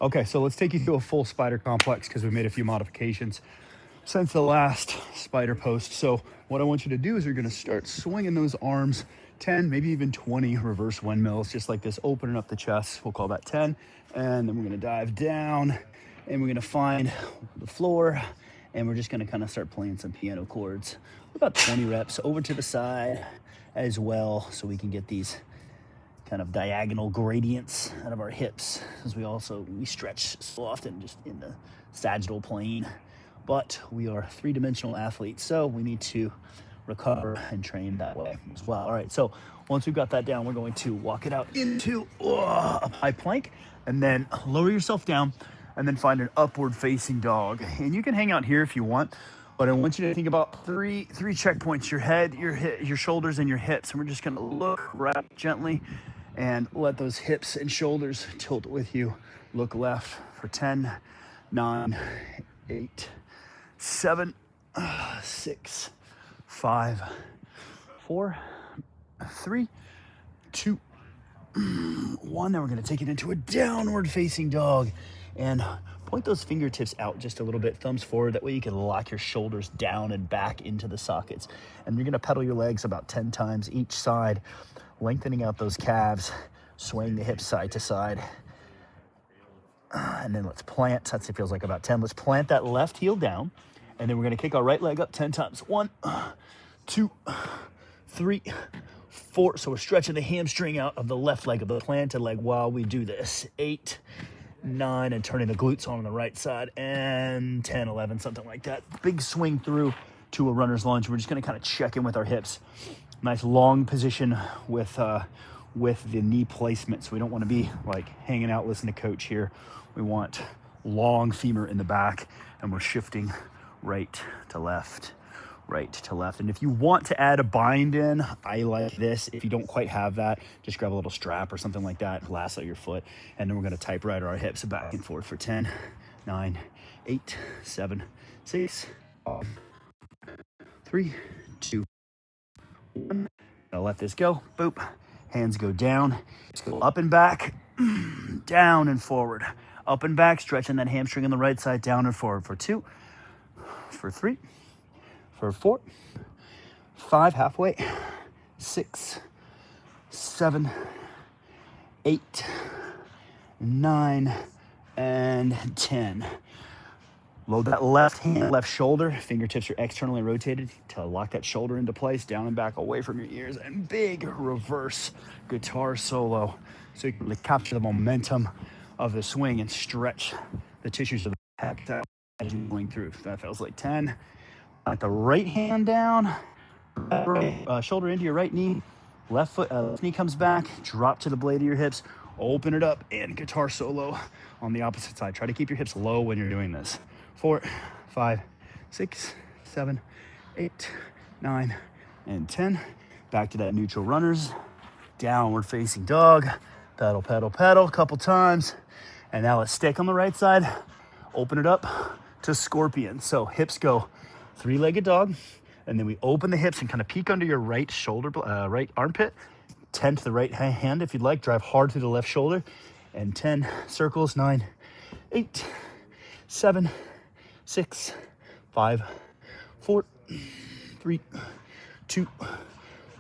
Okay, so let's take you through a full spider complex because we made a few modifications since the last spider post. So what I want you to do is you're going to start swinging those arms 10, maybe even 20 reverse windmills, just like this, opening up the chest. We'll call that 10. And then we're going to dive down and we're going to find the floor and we're just going to kind of start playing some piano chords. About 20 reps over to the side as well, so we can get these kind of diagonal gradients out of our hips, as we stretch so often just in the sagittal plane. But we are three-dimensional athletes, so we need to recover and train that way as well. All right, so once we've got that down, we're going to walk it out into a high plank, and then lower yourself down, and then find an upward facing dog. And you can hang out here if you want, but I want you to think about three checkpoints: your head, your shoulders, and your hips. And we're just gonna look right gently and let those hips and shoulders tilt with you. Look left for 10, 9, 8, 7, 6, 5, 4, 3, 2, 1. Then we're gonna take it into a downward facing dog and point those fingertips out just a little bit, thumbs forward. That way you can lock your shoulders down and back into the sockets. And you're gonna pedal your legs about 10 times each side, lengthening out those calves, swaying the hips side to side. And then let's plant. That feels like about 10. Let's plant that left heel down. And then we're going to kick our right leg up 10 times. 1, 2, 3, 4. So we're stretching the hamstring out of the left leg, of the planted leg, while we do this. 8, 9, and turning the glutes on the right side. And 10, 11, something like that. Big swing through to a runner's lunge. We're just going to kind of check in with our hips. Nice long position with the knee placement. So we don't want to be like hanging out listening to coach here. We want long femur in the back, and we're shifting right to left, right to left. And if you want to add a bind in, I like this. If you don't quite have that, just grab a little strap or something like that, lasso your foot, and then we're going to typewriter our hips back and forth for 10, 9, 8, 7, 6, 5, 3, 2, 1. I'll let this go. Boop. Hands go down. Just go up and back, down and forward. Up and back, stretching that hamstring on the right side, down and forward for 2, for 3, for 4, 5, halfway, 6, 7, 8, 9, and 10. Load that left hand, left shoulder. Fingertips are externally rotated to lock that shoulder into place, down and back away from your ears, and big reverse guitar solo. So you can really capture the momentum of the swing and stretch the tissues of the pec as you're going through. That feels like 10. Let the right hand down, shoulder into your right knee, left foot, left knee comes back, drop to the blade of your hips, open it up, and guitar solo on the opposite side. Try to keep your hips low when you're doing this. 4, 5, 6, 7, 8, 9, and 10. Back to that neutral runners. Downward facing dog. Pedal, pedal, pedal a couple times. And now let's stick on the right side. Open it up to scorpion. So hips go three-legged dog. And then we open the hips and kind of peek under your right shoulder, right armpit. 10 to the right hand if you'd like. Drive hard through the left shoulder. And 10 circles. 9, 8, 7, 6, 5, 4, 3, 2,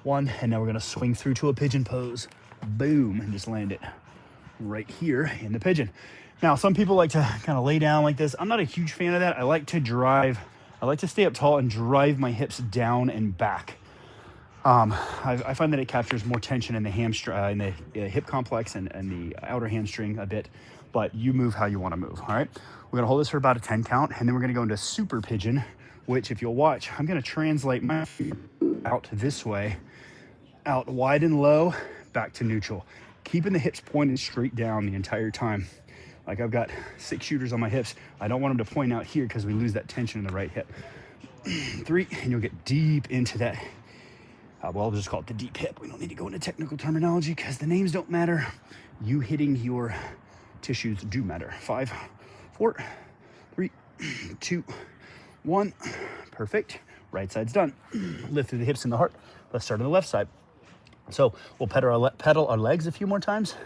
1. And now we're going to swing through to a pigeon pose. Boom. And just land it right here in the pigeon. Now, some people like to kind of lay down like this. I'm not a huge fan of that. I like to stay up tall and drive my hips down and back. I find that it captures more tension in the hamstring, in the hip complex and the outer hamstring a bit, but you move how you want to move. All right. We're going to hold this for about a 10 count, and then we're going to go into super pigeon, which, if you'll watch, I'm going to translate my out this way, out wide and low, back to neutral, keeping the hips pointed straight down the entire time. Like I've got 6 shooters on my hips. I don't want them to point out here because we lose that tension in the right hip. 3, and you'll get deep into that. Well, I'll just call it the deep hip. We don't need to go into technical terminology because the names don't matter. You hitting your tissues do matter. 5, 4, 3, 2, 1. Perfect. Right side's done. Lift through the hips and the heart. Let's start on the left side. So we'll pedal our legs a few more times.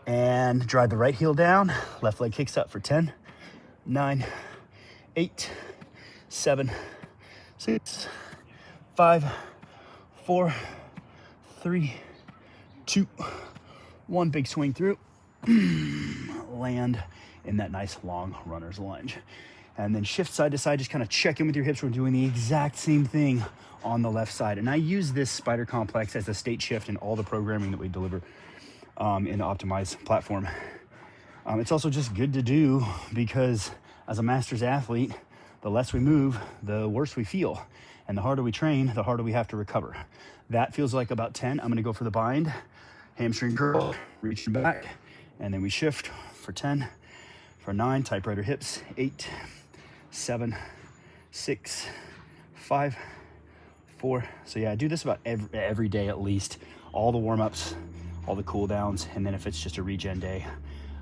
And drive the right heel down. Left leg kicks up for 10, 9, 8, 7, 6, 5, 4, 3, 2, 1. Big swing through. Land in that nice long runner's lunge. And then shift side to side, just kind of check in with your hips. We're doing the exact same thing on the left side. And I use this spider complex as a state shift in all the programming that we deliver in the Optimize platform. It's also just good to do because as a master's athlete, the less we move, the worse we feel. And the harder we train, the harder we have to recover. That feels like about 10. I'm gonna go for the bind, hamstring curl, reaching back, and then we shift for 10, for 9, typewriter hips, 8, 7, 6, 5, 4. So yeah, I do this about every day at least. All the warm-ups, all the cool downs, and then if it's just a regen day,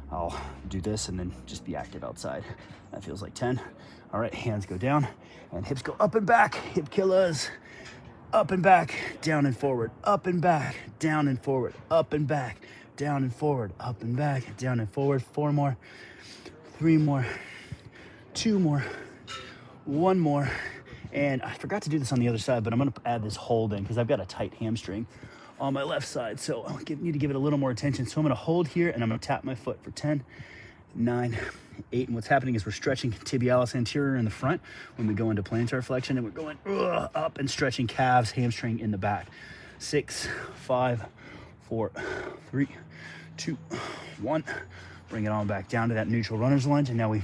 I'll do this and then just be active outside. That feels like 10. All right, hands go down and hips go up and back. Hip killers. Up and back, down and forward, up and back, down and forward, up and back, down and forward, up and back, down and forward. 4 more, 3 more, 2 more, 1 more. And I forgot to do this on the other side, but I'm gonna add this hold in because I've got a tight hamstring on my left side. So I need to give it a little more attention. So I'm gonna hold here and I'm gonna tap my foot for 10, 9, 8. And what's happening is we're stretching tibialis anterior in the front when we go into plantar flexion, and we're going up and stretching calves, hamstring in the back. 6, 5, 4, 3, 2, 1. Bring it on back down to that neutral runner's lunge. And now we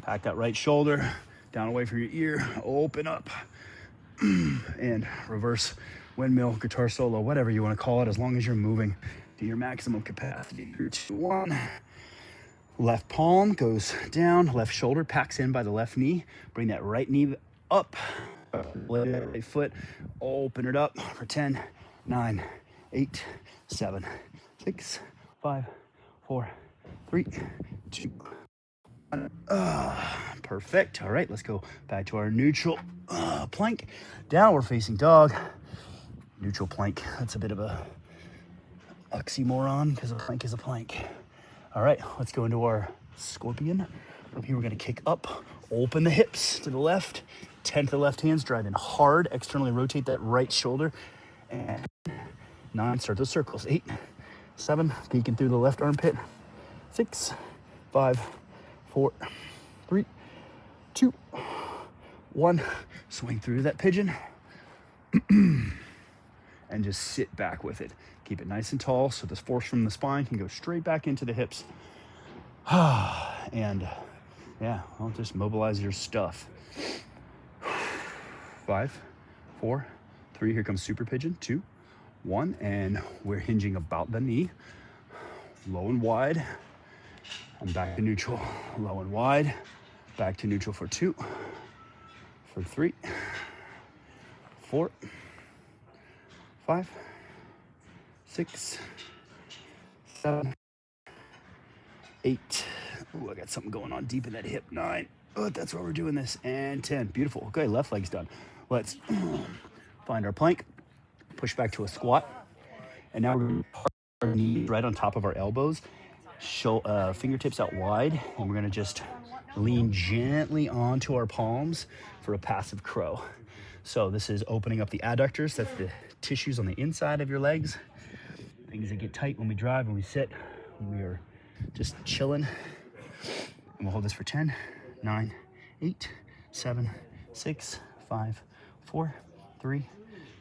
pack that right shoulder down away from your ear, open up, and reverse windmill, guitar solo, whatever you want to call it, as long as you're moving to your maximum capacity. 3, 2, 1. Left palm goes down, left shoulder packs in by the left knee. Bring that right knee up, right foot, open it up for 10, 9, 8, 7, 6, 5, 4, 3, 2, 1. Perfect. All right, let's go back to our neutral plank. Downward facing dog. Neutral plank. That's a bit of a oxymoron because a plank is a plank. All right, let's go into our scorpion. From here, we're gonna kick up, open the hips to the left, 10 to the left hands, drive in hard, externally rotate that right shoulder, and 9, start those circles. 8, 7, peeking through the left armpit. 6, 5, 4, 3, 2, 1. Swing through that pigeon. And just sit back with it. Keep it nice and tall so this force from the spine can go straight back into the hips. And yeah, I'll just mobilize your stuff. 5, 4, 3, here comes super pigeon. 2, 1, and we're hinging about the knee. Low and wide, and back to neutral. Low and wide, back to neutral for 2, for 3, 4, 5, 6, 7, 8. Ooh, I got something going on deep in that hip. 9. Oh, that's where we're doing this. And 10. Beautiful. Okay, left leg's done. Let's find our plank, push back to a squat. And now we're going to put our knees right on top of our elbows, fingertips out wide, and we're going to just lean gently onto our palms for a passive crow. So this is opening up the adductors. That's the tissues on the inside of your legs. Things that get tight when we drive, when we sit, when we are just chilling. And we'll hold this for 10, 9, 8, 7, 6, 5, 4, 3,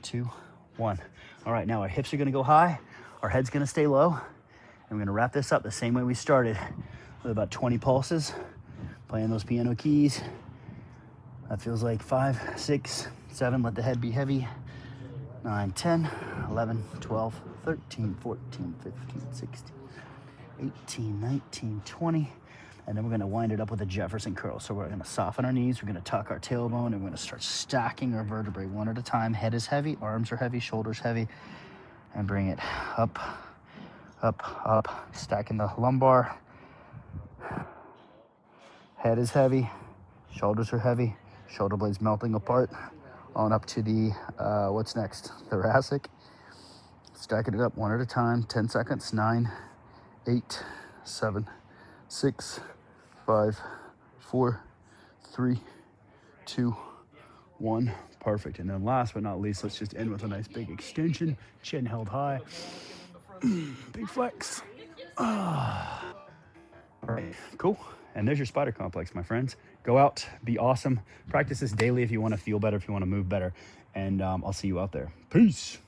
2, 1. All right, now our hips are gonna go high, our head's gonna stay low, and we're gonna wrap this up the same way we started, with about 20 pulses, playing those piano keys. That feels like 5, 6, 7, let the head be heavy. 9, 10, 11, 12, 13, 14, 15, 16, 18, 19, 20. And then we're gonna wind it up with a Jefferson curl. So we're gonna soften our knees, we're gonna tuck our tailbone, and we're gonna start stacking our vertebrae one at a time. Head is heavy, arms are heavy, shoulders heavy, and bring it up, up, up, stacking the lumbar. Head is heavy, shoulders are heavy, shoulder blades melting apart. On up to the, what's next? Thoracic. Stacking it up one at a time, 10 seconds, 9, 8, 7, 6, 5, 4, 3, 2, 1. Perfect. And then last but not least, let's just end with a nice big extension, chin held high. Big flex. All right, cool. And there's your spider complex, my friends. Go out, be awesome. Practice this daily if you want to feel better, if you want to move better. And I'll see you out there. Peace.